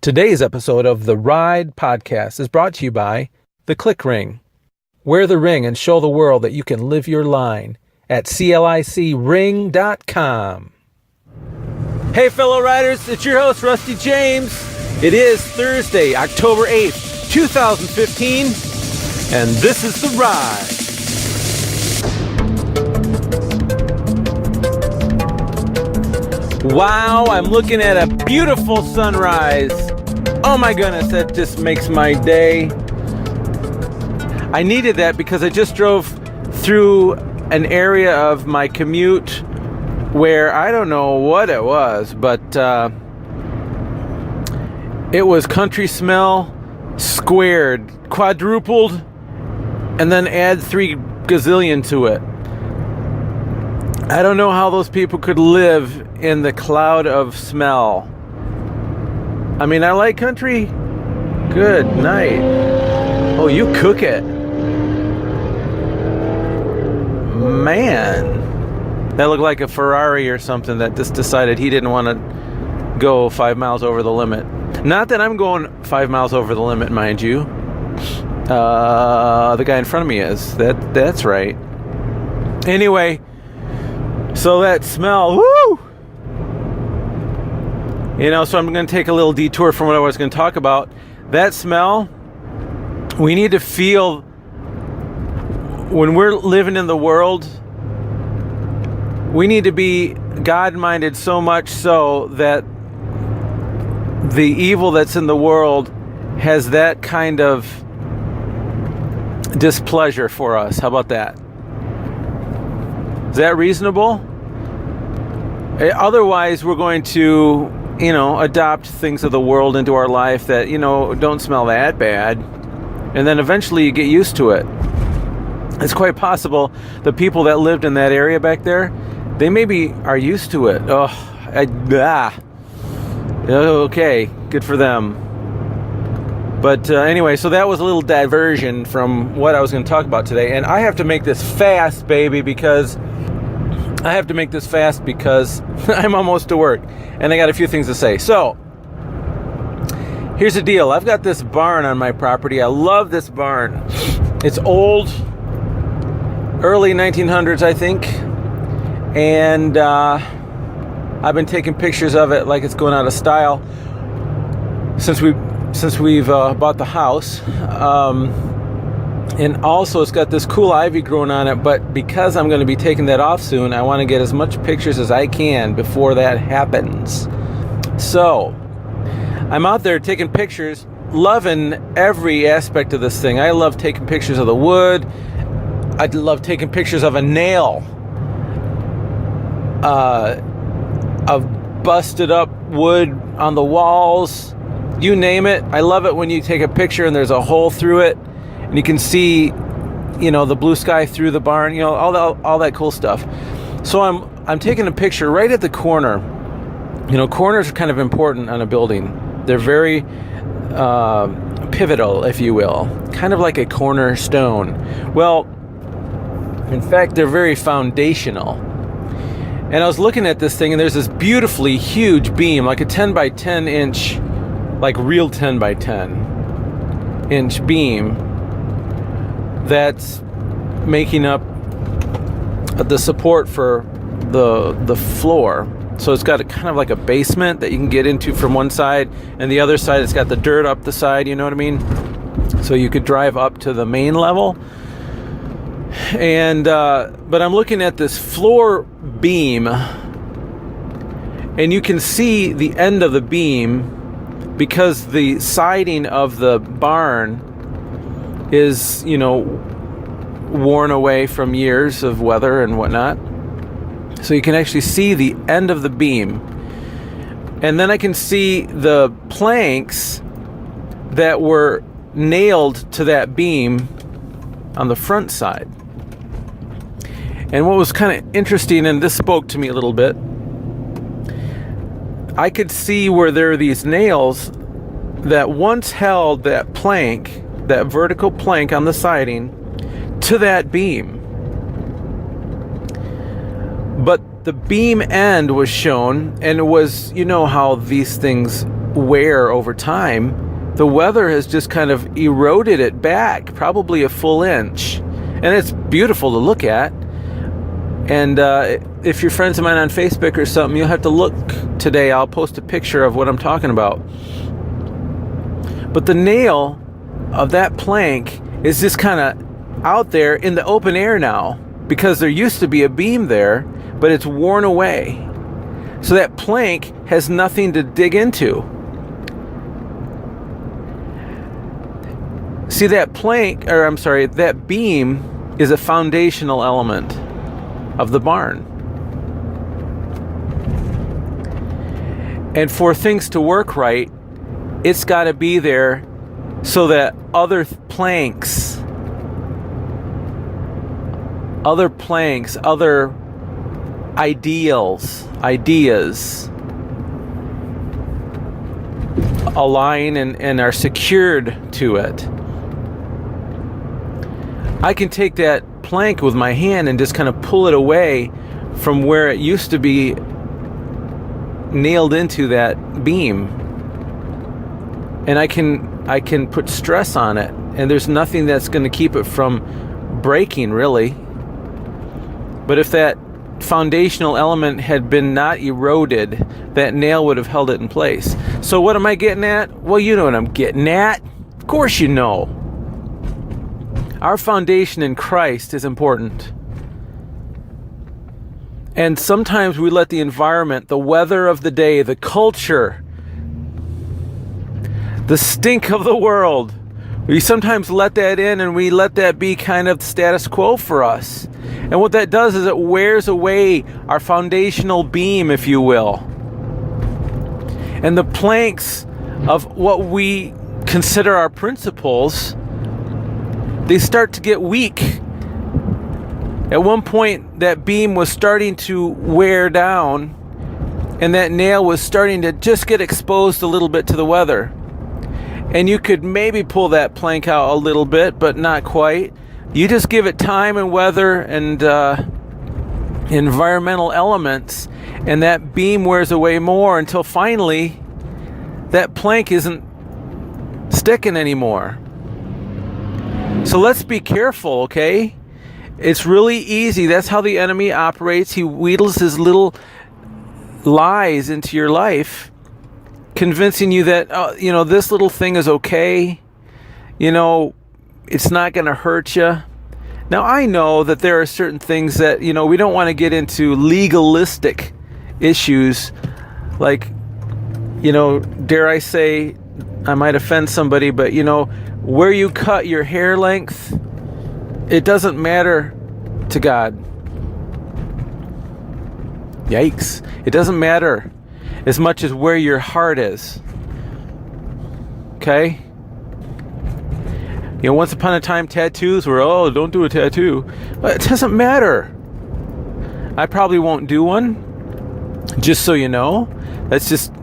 Today's episode of the Ride podcast is brought to you by the Click Ring. Wear the ring and show the world that you can live your line at clicring.com. Hey fellow riders, it's your host Rusty James. It is Thursday, October 8th, 2015, and this is the Ride. Wow, I'm looking at a beautiful sunrise. Oh my goodness, that just makes my day. I needed that because I just drove through an area of my commute where I don't know what it was, but it was country smell squared, quadrupled, and then add 3 gazillion to it. I don't know how those people could live in the cloud of smell. I mean, I like country. Good night. Oh, you cook it. Man. That looked like a Ferrari or something that just decided he didn't want to go 5 miles over the limit. Not that I'm going 5 miles over the limit, mind you. The guy in front of me is. That's right. Anyway, so that smell, woo! You know, so I'm going to take a little detour from what I was going to talk about. That smell, we need to feel when we're living in the world, we need to be God-minded so much so that the evil that's in the world has that kind of displeasure for us. How about that? Is that reasonable? Otherwise, we're going to, adopt things of the world into our life that, don't smell that bad. And then eventually you get used to it. It's quite possible the people that lived in that area back there, they maybe are used to it. Okay, good for them. But anyway, so that was a little diversion from what I was going to talk about today. And I have to make this fast, baby, because I'm almost to work and I got a few things to say. So, here's the deal. I've got this barn on my property. I love this barn. It's old, early 1900s, I think. And I've been taking pictures of it like it's going out of style since we've bought the house. And also it's got this cool ivy growing on it, but because I'm going to be taking that off soon, I want to get as much pictures as I can before that happens. So, I'm out there taking pictures, loving every aspect of this thing. I love taking pictures of the wood. I love taking pictures of a nail. Of busted up wood on the walls. You name it. I love it when you take a picture and there's a hole through it. And you can see, the blue sky through the barn, all that cool stuff. So I'm taking a picture right at the corner. Corners are kind of important on a building. They're very pivotal, if you will, kind of like a cornerstone. Well, in fact, they're very foundational. And I was looking at this thing, and there's this beautifully huge beam, like a 10 by 10 inch, like real 10 by 10 inch beam that's making up the support for the floor. So it's got a kind of like a basement that you can get into from one side, and the other side it's got the dirt up the side, you know what I mean? So you could drive up to the main level. And but I'm looking at this floor beam, and you can see the end of the beam because the siding of the barn is, worn away from years of weather and whatnot. So you can actually see the end of the beam. And then I can see the planks that were nailed to that beam on the front side. And what was kind of interesting, and this spoke to me a little bit, I could see where there are these nails that once held that plank, that vertical plank on the siding, to that beam. But the beam end was shown, and it was, how these things wear over time, the weather has just kind of eroded it back, probably a full inch. And it's beautiful to look at. And if you're friends of mine on Facebook or something, you'll have to look today. I'll post a picture of what I'm talking about. But the nail of that plank is just kind of out there in the open air now, because there used to be a beam there, but it's worn away. So that plank has nothing to dig into. See, that that beam is a foundational element of the barn. And for things to work right, it's got to be there so that other planks, other ideas align and are secured to it. I can take that plank with my hand and just kind of pull it away from where it used to be nailed into that beam, and I can put stress on it, and there's nothing that's going to keep it from breaking, really. But if that foundational element had been not eroded, that nail would have held it in place. So what am I getting at? Well, you know what I'm getting at. Of course you know. Our foundation in Christ is important. And sometimes we let the environment, the weather of the day, the culture, the stink of the world, we sometimes let that in, and we let that be kind of status quo for us. And what that does is it wears away our foundational beam, if you will. And the planks of what we consider our principles, they start to get weak. At one point, that beam was starting to wear down, and that nail was starting to just get exposed a little bit to the weather. And you could maybe pull that plank out a little bit, but not quite. You just give it time and weather and environmental elements, and that beam wears away more until finally that plank isn't sticking anymore. So let's be careful, okay? It's really easy. That's how the enemy operates. He wheedles his little lies into your life, convincing you that, this little thing is okay. It's not going to hurt you. Now, I know that there are certain things that, we don't want to get into legalistic issues. Like, dare I say, I might offend somebody, but, where you cut your hair length, it doesn't matter to God. Yikes. It doesn't matter as much as where your heart is. Okay? Once upon a time, tattoos were, don't do a tattoo. But it doesn't matter. I probably won't do one, just so you know. That's just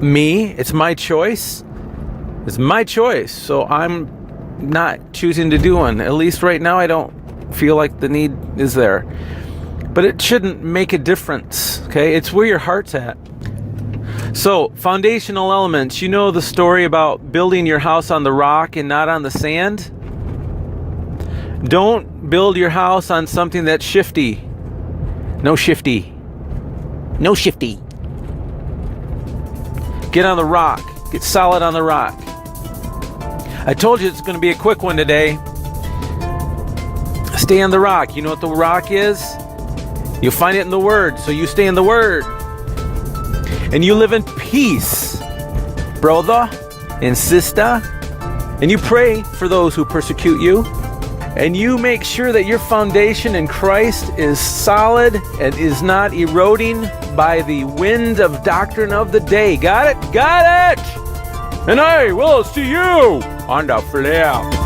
me. It's my choice. It's my choice. So I'm not choosing to do one. At least right now, I don't feel like the need is there. But it shouldn't make a difference, okay? It's where your heart's at. So, foundational elements. You know the story about building your house on the rock and not on the sand? Don't build your house on something that's shifty. No shifty. No shifty. Get on the rock. Get solid on the rock. I told you it's going to be a quick one today. Stay on the rock. You know what the rock is? You'll find it in the Word. So you stay in the Word. And you live in peace, brother and sister. And you pray for those who persecute you. And you make sure that your foundation in Christ is solid and is not eroding by the wind of doctrine of the day. Got it? Got it! And I will see you on the flip.